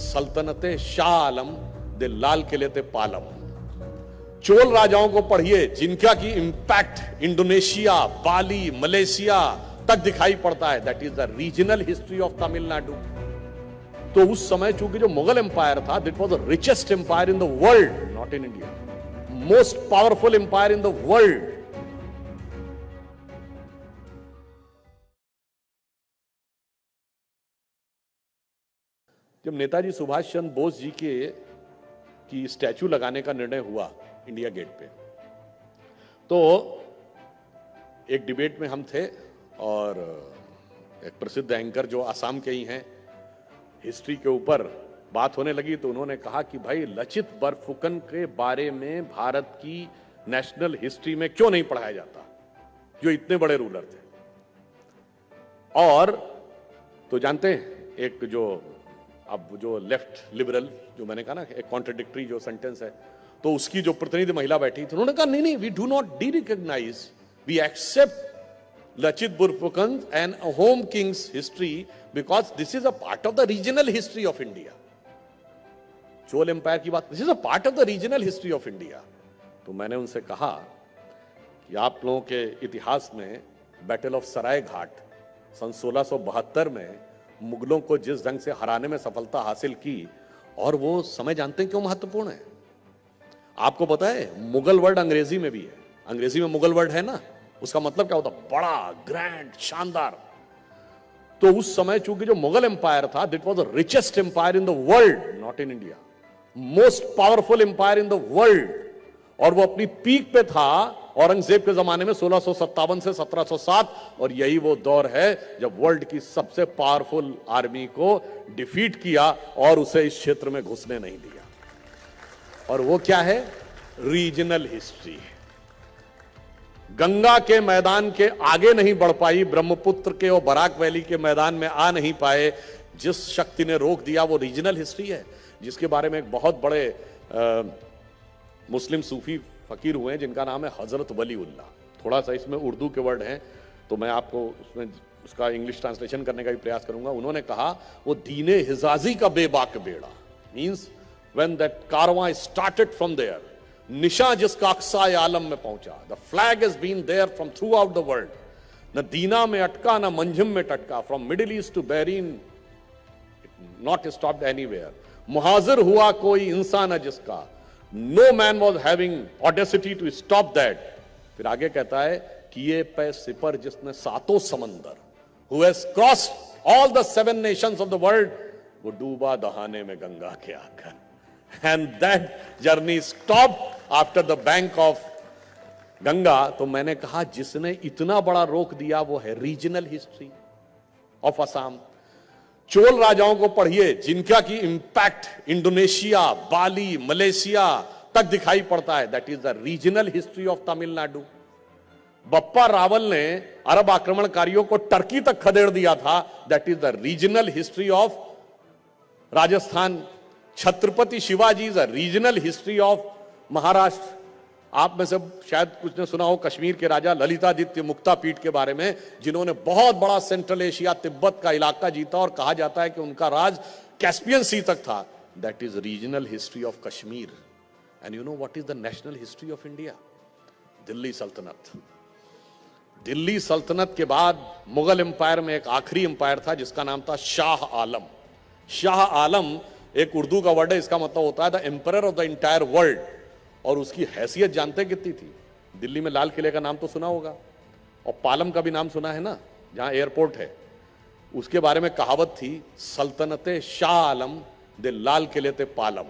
सल्तनते शाह आलम दे लाल किले ते पालम। चोल राजाओं को पढ़िए जिनका की इंपैक्ट इंडोनेशिया, बाली, मलेशिया तक दिखाई पड़ता है। That is the regional history of Tamil Nadu. तो उस समय चूंकि जो मुगल एम्पायर था, that was the richest empire in the world, not in India, most powerful empire in the world. जब नेताजी सुभाष चंद्र बोस जी की स्टैचू लगाने का निर्णय हुआ इंडिया गेट पे, तो एक डिबेट में हम थे और एक प्रसिद्ध एंकर जो आसाम के ही हैं, हिस्ट्री के ऊपर बात होने लगी तो उन्होंने कहा कि भाई लचित बरफुकन के बारे में भारत की नेशनल हिस्ट्री में क्यों नहीं पढ़ाया जाता, जो इतने बड़े रूलर थे। और तो जानते हैं एक जो अब जो लेफ्ट लिबरल, जो मैंने कहा ना एक कॉन्ट्रडिक्टरी जो सेंटेंस है, तो उसकी जो प्रतिनिधि महिला बैठी थी, उन्होंने कहा नहीं नहीं, we do not derecognize, we accept Lachit Barphukan and Ahom kings history because this is a part of the regional history of India. Chola empire की बात, this is a part of the regional history of India. तो मैंने उनसे कहा कि आप लोगों के इतिहास में बैटल ऑफ सराय घाट सन 1672 में मुगलों को जिस ढंग से हराने में सफलता हासिल की, और वो समय जानते हैं क्यों महत्वपूर्ण है? आपको पता है मुगल वर्ड अंग्रेजी में भी है, अंग्रेजी में मुगल वर्ड है ना, उसका मतलब क्या होता? बड़ा, ग्रैंड, शानदार। तो उस समय चूंकि जो मुगल एम्पायर था, that was the richest empire in the world, not in India, most powerful empire in the world, और वो अपनी पीक पे था औरंगजेब के जमाने में 1657 से 1707, और यही वो दौर है जब वर्ल्ड की सबसे पावरफुल आर्मी को डिफीट किया और उसे इस क्षेत्र में घुसने नहीं दिया। और वो क्या है? Regional history. गंगा के मैदान के आगे नहीं बढ़ पाई, ब्रह्मपुत्र के और बराक वैली के मैदान में आ नहीं पाए, जिस शक्ति ने रोक दिया वो रीजनल हिस्ट्री है, जिसके बारे में एक बहुत बड़े मुस्लिम सूफी फकीर हुए हैं जिनका नाम है हजरत वलीउल्लाह। थोड़ा सा इसमें उर्दू के वर्ड हैं तो मैं आपको उसमें उसका इंग्लिश ट्रांसलेशन करने का भी प्रयास करूंगा। उन्होंने कहा वो दीने हिजाजी का बेबाक बेड़ा, मींस व्हेन दैट कारवां स्टार्टेड फ्रॉम देयर, निशा जिसका अक्सा आलम में पहुंचा, the flag has been there from throughout the world, न दीना में अटका न मंझम में टटका, from Middle East to Bahrain not stopped anywhere, मुहाजिर हुआ कोई इंसान है जिसका, no man was having audacity to stop that। फिर आगे कहता है किए पे सिपर जिसने सातों समंदर, who has crossed all the 7 nations of the world, वो डूबा दहाने में गंगा के आकर, and that journey stopped after the bank of Ganga. तो मैंने कहा जिसने इतना बड़ा रोक दिया वो है regional history of Assam. Chola राजाओं को पढ़िए जिनका की इंपैक्ट इंडोनेशिया, बाली, मलेशिया तक दिखाई पड़ता है। That is the regional history of Tamil Nadu. Bappa Rawal ने अरब आक्रमणकारियों को टर्की तक खदेड़ दिया था। That is the regional history of Rajasthan. Chhatrapati Shivaji is a regional history of Maharashtra. आप में से शायद कुछ ने सुना हो कश्मीर के राजा ललितादित्य मुक्तापीठ के बारे में, जिन्होंने बहुत बड़ा सेंट्रल एशिया, तिब्बत का इलाका जीता, और कहा जाता है कि उनका राज कैस्पियन सी तक था। That is regional history of Kashmir. And you know what is the national history of India? Delhi सल्तनत। दिल्ली सल्तनत के बाद मुगल एम्पायर में एक आखिरी एम्पायर था जिसका नाम था शाह आलम। शाह आलम एक उर्दू का वर्ड है, इसका मतलब होता है the emperor of the entire world. और उसकी हैसियत जानते कितनी थी? दिल्ली में लाल किले का नाम तो सुना होगा, और पालम का भी नाम सुना है ना, जहां एयरपोर्ट है। उसके बारे में कहावत थी, सल्तनते शाह आलम दे लाल किले ते Palam.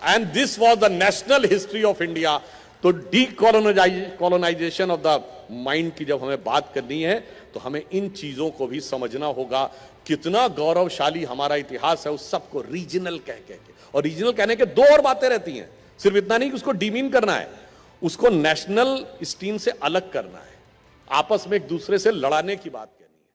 And this was the national history of India. तो डीकोलोनाइजेशन ऑफ द माइंड की जब हमें बात करनी है तो हमें इन चीजों को भी समझना होगा। कितना गौरवशाली हमारा इतिहास है, उस सबको रीजनल कह के, और रीजनल कहने के दो और बातें रहती हैं। सिर्फ इतना नहीं कि उसको डीमीन करना है, उसको नेशनल स्टीम से अलग करना है, आपस में एक दूसरे से लड़ाने की बात।